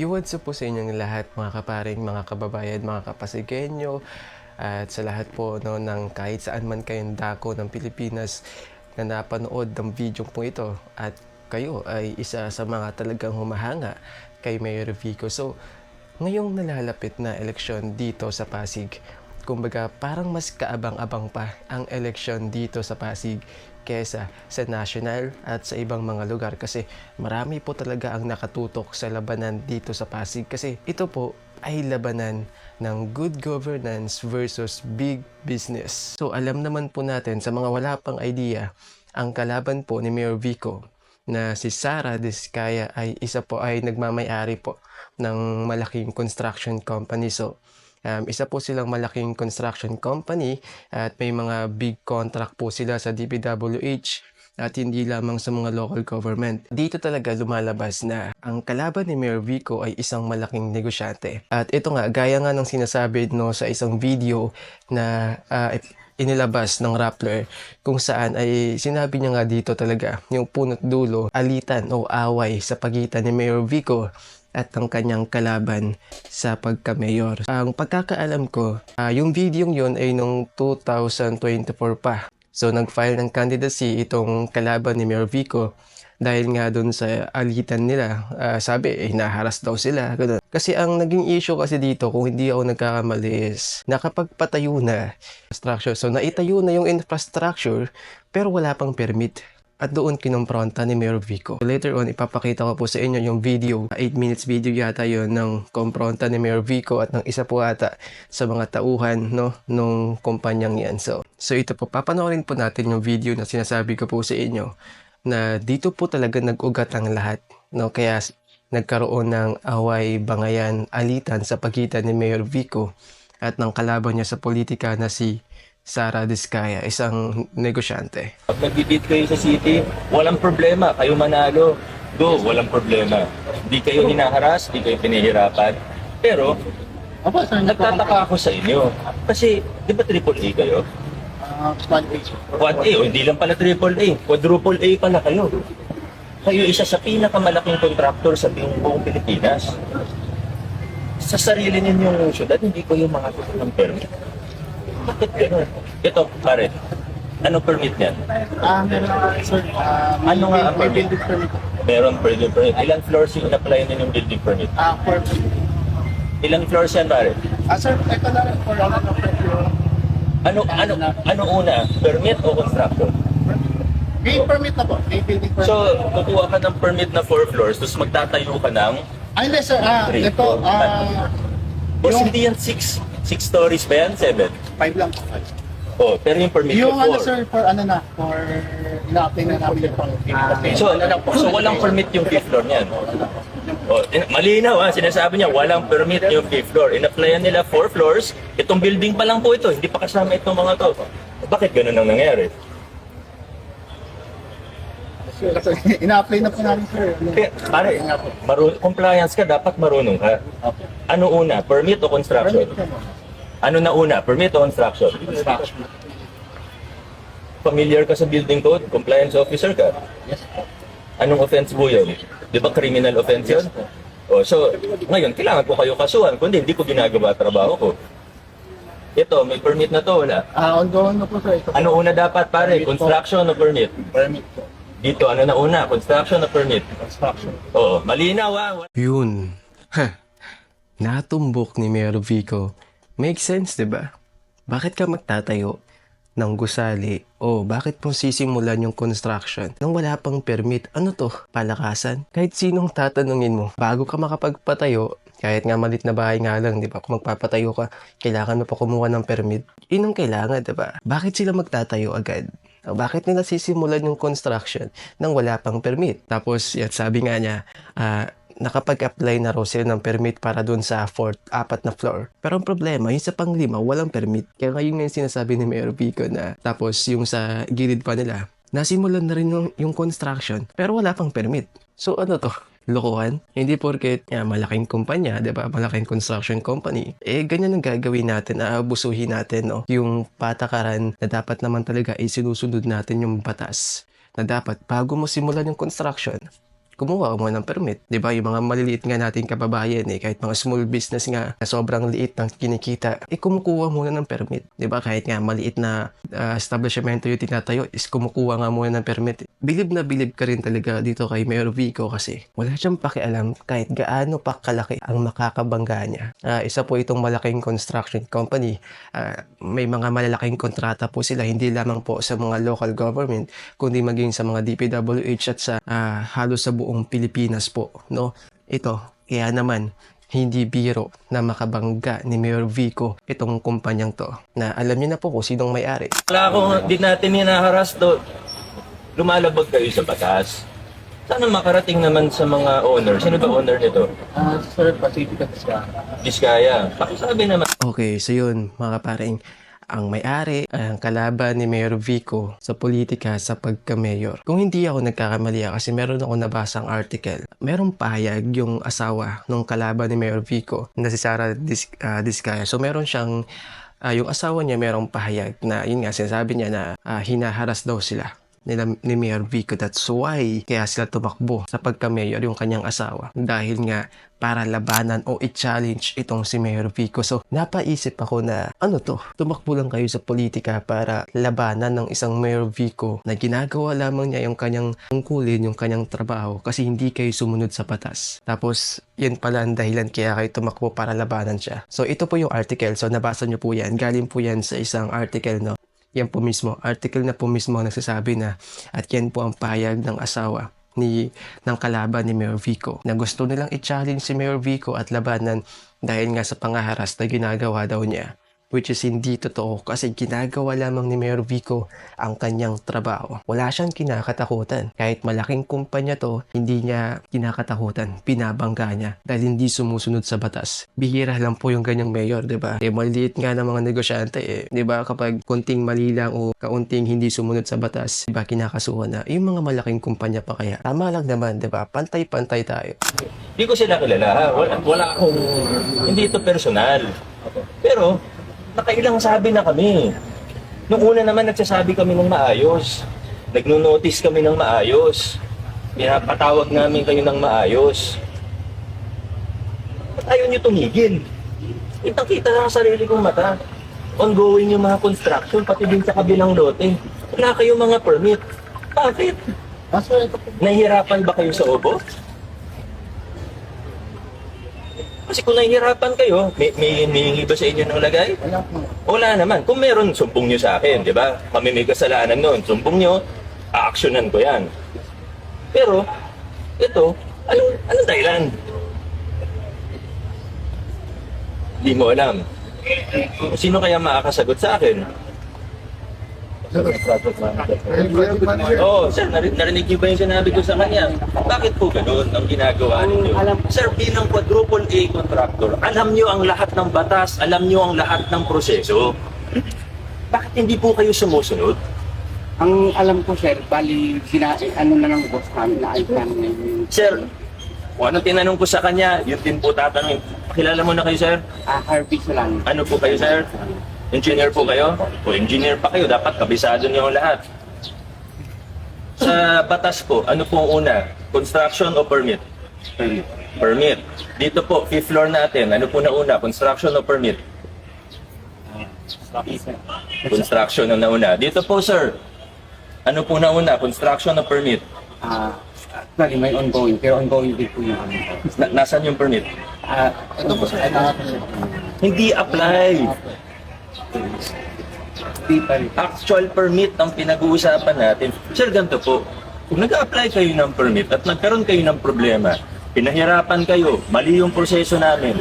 What's up po sa inyong lahat mga kaparing, mga kababayan, mga kapasigenyo at sa lahat po no, ng kahit saan man kayong dako ng Pilipinas na napanood ng video po ito at kayo ay isa sa mga talagang humahanga kay Mayor Vico. So, ngayong nalalapit na eleksyon dito sa Pasig, kumbaga parang mas kaabang-abang pa ang eleksyon dito sa Pasig kesa sa national at sa ibang mga lugar kasi marami po talaga ang nakatutok sa labanan dito sa Pasig kasi ito po ay labanan ng good governance versus big business. So alam naman po natin sa mga wala pang idea, ang kalaban po ni Mayor Vico na si Sara Diskaya ay isa po ay nagmamay-ari po ng malaking construction company. So isa po silang malaking construction company at may mga big contract po sila sa DPWH at hindi lamang sa mga local government. Dito talaga lumalabas na ang kalaban ni Mayor Vico ay isang malaking negosyante. At ito nga, gaya nga ng sinasabi no, sa isang video na inilabas ng Rappler kung saan ay sinabi niya nga dito talaga yung punot dulo, alitan o away sa pagitan ni Mayor Vico at ang kanyang kalaban sa pagka-mayor. Ang pagkakaalam ko, yung video yun ay nung 2024 pa. So nag-file ng candidacy itong kalaban ni Mayor Vico dahil nga dun sa alitan nila. Sabi, hinaharas daw sila. Ganun. Kasi ang naging issue kasi dito, kung hindi ako nagkakamali is, nakapagpatayo na infrastructure. So naitayo na yung infrastructure pero wala pang permit. At doon kinompronta ni Mayor Vico. Later on, ipapakita ko po sa inyo yung video. 8 minutes video yata yon ng kompronta ni Mayor Vico at ng isa po ata sa mga tauhan no, nung kumpanyang yan. So ito po, papanoorin po natin yung video na sinasabi ko po sa inyo na dito po talaga nag-ugat ang lahat. No? Kaya nagkaroon ng away, bangayan, alitan sa pagitan ni Mayor Vico at ng kalaban niya sa politika na si Sara Diskaya, isang negosyante. Pag nag-bid kayo sa city, walang problema. Kayo manalo. Go, walang problema. Hindi kayo hinaharas, hindi kayo pinahirapan. Pero, nagtataka ako sa inyo. Kasi, di ba AAA kayo? Quad A, o hindi lang pala AAA. Quadruple A pala kayo. Kayo isa sa pinakamalaking contractor sa buong Pilipinas. Sa sarili ninyong syudad, hindi ko yung mga ng permit. Bakit gano'n? Ito, pare, anong permit niyan? Sir, Ano nga ang permit? building permit. Meron building permit. Ilang floors yung in-apply na yung building permit? For, Ilang floors yan, pare? sir, ito na rin for Ano una? Permit o construction? may permit na po. May building permit. So, kukuha ka ng permit na 4 floors, tapos magtatayo ka ng Hindi sir, Three, ito, four, boss, hindi yan 6 stories ba yan? 7? 5 lang po. Oh, pero yung permit Yung ko 4. sir, for ina-apply na namin yung pang So walang permit yung 5th floor niyan. Oh, malinaw sinasabi niya walang permit yung 5th floor. In-applyan nila 4 floors. Itong building pa lang po ito, hindi pa kasama itong mga to. Bakit ganun ang nangyari? Kasi ina-apply na po namin sir. Kaya, pare, compliance ka, dapat marunong ka. Ano una, permit o construction? Ano na una, permit o construction? Familiar ka sa building code? Compliance officer ka? Yes. Anong offense po yun? Di ba criminal offense yun? Oh, so, ngayon, kailangan ko kayo kasuhan, kundi hindi ko ginagawa trabaho ko. Ito, may permit na to, wala. Ongoing na po sir. Ito po. Ano una dapat, pare? Construction o permit? Permit po. Dito, ano na una? Construction o permit? Construction. Oo, malinaw Yun. Natumbok ni Mayor Vico. Makes sense, di ba? Bakit ka magtatayo ng gusali o bakit mo sisimulan yung construction nang wala pang permit? Ano to? Palakasan? Kahit sinong tatanungin mo, bago ka makapagpatayo, kahit nga malit na bahay nga lang, di ba? Kung magpapatayo ka, kailangan mo pa kumuha ng permit. Inong kailangan, di ba? Bakit sila magtatayo agad? Bakit nila sisimulan yung construction nang wala pang permit? Tapos, sabi nga niya, nakapag-apply na raw sila ng permit para dun sa 4th na floor. Pero ang problema, yung sa pang-5, walang permit. Kaya ngayon nga yung sinasabi ni Mayor Vico na tapos yung sa gilid pa nila, nasimulan na rin yung construction pero wala pang permit. So ano to? Lokohan? Hindi porket malaking kumpanya, di ba? Malaking construction company. Ganyan ang gagawin natin, aabusuhin natin, no? Yung patakaran na dapat naman talaga sinusunod natin yung batas. Na dapat, bago mo simulan yung construction, kumuha mo ng permit. 'Di ba? Yung mga maliliit nga nating kababayan kahit mga small business nga na sobrang liit ng kinikita, kumukuha muna ng permit. 'Di ba? Kahit nga maliit na establishmento yung tinatayo is kumukuha nga muna ng permit. Bilib na bilib ka rin talaga dito kay Mayor Vico kasi wala siyang pakialam kahit gaano pa kalaki ang makakabangga niya. Isa po itong malaking construction company. May mga malalaking kontrata po sila, hindi lamang po sa mga local government, kundi maging sa mga DPWH at sa halos sa buong Pilipinas po. No? Ito, kaya naman, hindi biro na makabangga ni Mayor Vico itong kumpanyang to. Na alam niyo na po kung sinong may-ari. Wala akong, di natin hinaharas doon. Lumalabag kayo sa batas. Sana makarating naman sa mga owner. Sino ba owner nito? Sir, Pacific siya. Biskaya. Pakisabi naman. Okay, so yun mga kaparing, ang may-ari, ang kalaban ni Mayor Vico sa politika sa pagka-mayor. Kung hindi ako nagkakamali kasi meron ako nabasang article, merong pahayag yung asawa ng kalaban ni Mayor Vico na si Sara Diskaya. So meron siyang, yung asawa niya merong pahayag na yun nga, sinasabi niya na hinaharas daw sila ni Mayor Vico. That's why kaya sila tumakbo sa pagka-mayor yung kanyang asawa. Dahil nga para labanan o i-challenge itong si Mayor Vico. So napaisip ako na tumakbo lang kayo sa politika para labanan ng isang Mayor Vico na ginagawa lamang niya yung kanyang tungkulin, yung kanyang trabaho kasi hindi kayo sumunod sa batas. Tapos yun pala ang dahilan kaya kayo tumakbo para labanan siya. So ito po yung article. So nabasa nyo po yan. Galing po yan sa isang article, no? Yan po mismo, article na po mismo ang nagsasabi na at yan po ang pahayag ng asawa ng kalaban ni Mayor Vico na gusto nilang i-challenge si Mayor Vico at labanan dahil nga sa pangaharas na ginagawa daw niya. Which is hindi totoo kasi ginagawa lamang ni Mayor Vico ang kanyang trabaho. Wala siyang kinakatakutan. Kahit malaking kumpanya to, hindi niya kinakatakutan. Pinabangga niya dahil hindi sumusunod sa batas. Bihira lang po yung ganyang mayor, di ba? Maliit nga ng mga negosyante, di ba? Kapag konting mali lang o kaunting hindi sumunod sa batas, di ba? Kinakasuhan na. Yung mga malaking kumpanya pa kaya. Tama lang naman, di ba? Pantay-pantay tayo. Hindi ko sila kilala. Wala akong, hindi ito personal. Pero, nakailang sabi na kami. Nung una naman nagsasabi kami ng maayos. Nagno-notice kami ng maayos. Pinapatawag namin kayo ng maayos. Ba't ayaw nyo tumigil? Kitang-kita lang sa sarili kong mata. Ongoing yung mga construction, pati din sa kabilang lote. Wala kayong mga permit. Bakit? Sir, ito po. Nahihirapan ba kayo sa obo? Kasi kung nahihirapan kayo, may hihingi ba sa inyo ng lagay? Wala po. Wala naman. Kung meron, sumbong nyo sa akin, di ba? Kami may kasalanan noon. Sumbong nyo, aaksyonan ko yan. Pero, ito, anong dahilan? Hindi mo alam. Sino kaya makakasagot sa akin? Project manager. Oo, sir, narinig niyo ba yung sinabi ko sa kanya? Bakit po ganun ang ginagawa ninyo? Sir, bilang quadruple A contractor, alam niyo ang lahat ng batas, alam niyo ang lahat ng proseso. Bakit hindi po kayo sumusunod? Ang alam ko, sir, bali, ano na ng boss namin na iPhone na yung Sir, kung anong tinanong ko sa kanya, yun din po tatanungin. Pakilala mo na kayo, sir? Harvey lang. Ano po kayo, sir? Engineer po kayo? O engineer pa kayo, dapat kabisado niyo ang lahat. Sa batas po, ano po ang una? Construction o permit? Permit. Dito po, fifth floor natin, ano po na una? Construction o permit? Construction ang nauna. Dito po, sir, ano po na una? Construction o permit? Actually, may ongoing, pero ongoing din po yung Nasaan yung permit? Ito po, sir. Hindi apply. people. Actual permit ang pinag-uusapan natin. Sir, ganito po. Kung nag-apply kayo ng permit at nagkaroon kayo ng problema, pinahirapan kayo, mali yung proseso namin,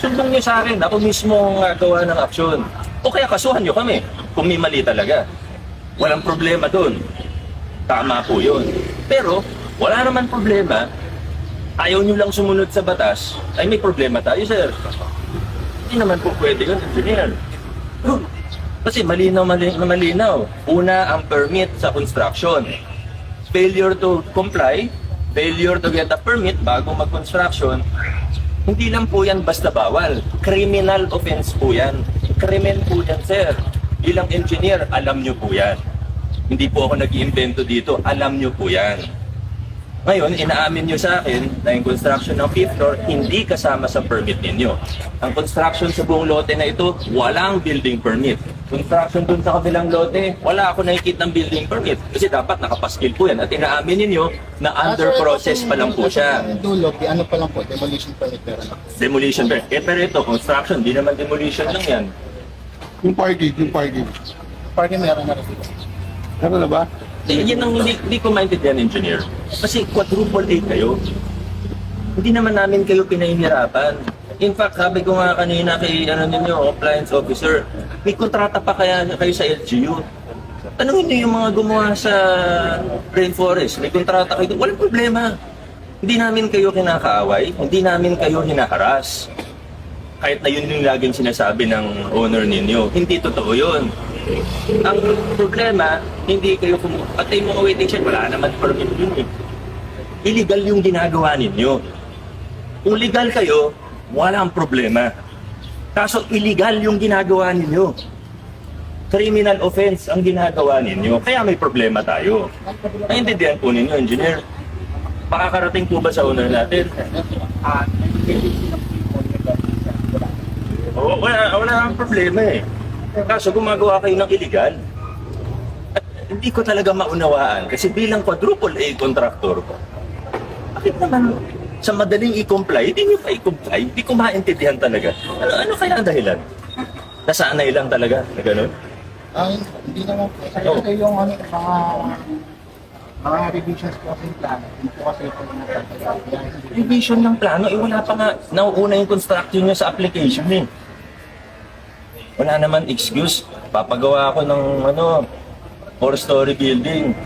sumbong nyo sa akin, ako mismo ang gawa ng aksyon. O kaya kasuhan nyo kami kung may mali talaga. Walang problema doon. Tama po yun. Pero, wala naman problema. Ayaw nyo lang sumunod sa batas, ay may problema tayo, sir. Hindi naman po pwede yun, engineer. Kasi malinaw. Una, ang permit sa construction. Failure to comply, failure to get a permit bago mag-construction, hindi lang po yan basta bawal. Criminal offense po yan. Krimen po yan, sir. Bilang engineer, alam nyo po yan. Hindi po ako nag-iimbento dito, alam nyo po yan. Ngayon, inaamin nyo sa akin na yung construction ng 5th floor hindi kasama sa permit ninyo. Ang construction sa buong lote na ito, walang building permit. Construction dun sa kabilang lote, wala ako nakikita ng building permit. Kasi dapat nakapaskil po yan. At inaamin ninyo na under process pa lang po siya. Yung dulo, ano pa lang po, demolition permit meron na. Demolition permit. Pero ito, construction, di naman demolition lang yan. Yung parking. Parking meron na rin. Meron na ba? Yan ang hindi ko maintindihan, engineer. Kasi quadruple A kayo. Hindi naman namin kayo pinahihirapan. In fact, sabi ko nga kanina kay ninyo, compliance officer, may kontrata pa kaya kayo sa LGU. Tanungin niyo yung mga gumawa sa rainforest, may kontrata kayo. Walang problema. Hindi namin kayo kinakaaway, hindi namin kayo hinaharas. Kahit na yun yung laging sinasabi ng owner ninyo, hindi totoo yun. Ang problema, hindi kayo patay mga waiting shed, wala naman permit yun eh. Illegal yung ginagawa ninyo. Kung legal kayo, walang problema. Kaso illegal yung ginagawa ninyo. Criminal offense ang ginagawa ninyo, kaya may problema tayo. Naintindihan po ninyo, engineer. Pakakarating po ba sa owner natin? Oo, wala ang problema eh. Kaso gumagawa kayo ng illegal. At hindi ko talaga maunawaan kasi bilang quadruple A contractor ko, bakit naman sa madaling i-comply, hindi nyo pa i-comply? Hindi ko maintindihan talaga. Ano kaya ang dahilan? Nasanay lang talaga na gano'n? Hindi naman po. Kasi yung mga revisions po kasi plano, hindi po kasi ito yung natatagal. Revision ng plano, wala pa nga. Nauuna yung construction nyo sa application eh. Wala naman excuse. Papagawa ako ng 4-story building.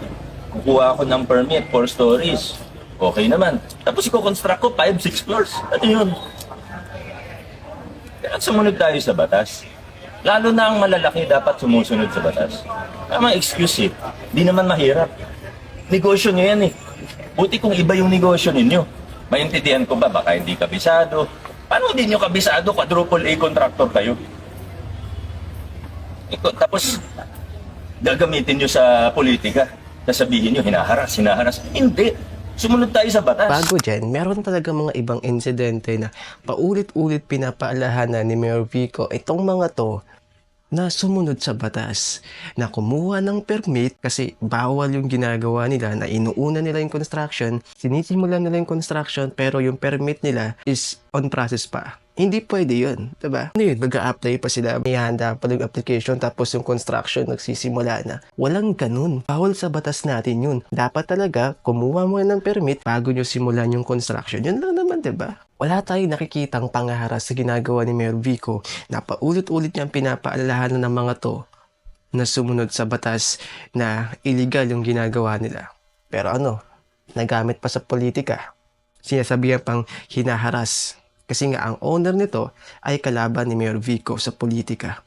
Kukuha ako ng permit, 4 stories. Okay naman. Tapos i-construct ko 5-6 floors. Ano yun? Kaya sumunod tayo sa batas. Lalo na ang malalaki dapat sumusunod sa batas. Tama excuse eh. Di naman mahirap. Negosyo nyo yan eh. Buti kung iba yung negosyo ninyo. Maintindihan ko ba? Baka hindi kabisado. Paano hindi nyo kabisado? Quadruple A contractor kayo. Tapos, gagamitin nyo sa politika. Sasabihin nyo, hinaharas. Hindi. Sumunod tayo sa batas. Bago dyan, meron talaga mga ibang insidente na paulit-ulit pinapaalahanan ni Mayor Vico itong mga to na sumunod sa batas, na kumuha ng permit kasi bawal yung ginagawa nila, na inuuna nila yung construction, sinisimulan nila yung construction pero yung permit nila is on process pa. Hindi pwede yun, diba? Ano yun, mag-a-apply pa sila, may handa pa yung application tapos yung construction nagsisimula na. Walang ganun. Bawal sa batas natin yun. Dapat talaga, kumuha mo ng permit bago nyo simulan yung construction. Yun lang naman, diba? Wala tayong nakikitang pangaharas sa ginagawa ni Mayor Vico na paulit-ulit niyang pinapaalalahanan ng mga to na sumunod sa batas na illegal yung ginagawa nila. Pero nagamit pa sa politika. Sinasabihan pang hinaharas. Kasi nga ang owner nito ay kalaban ni Mayor Vico sa politika.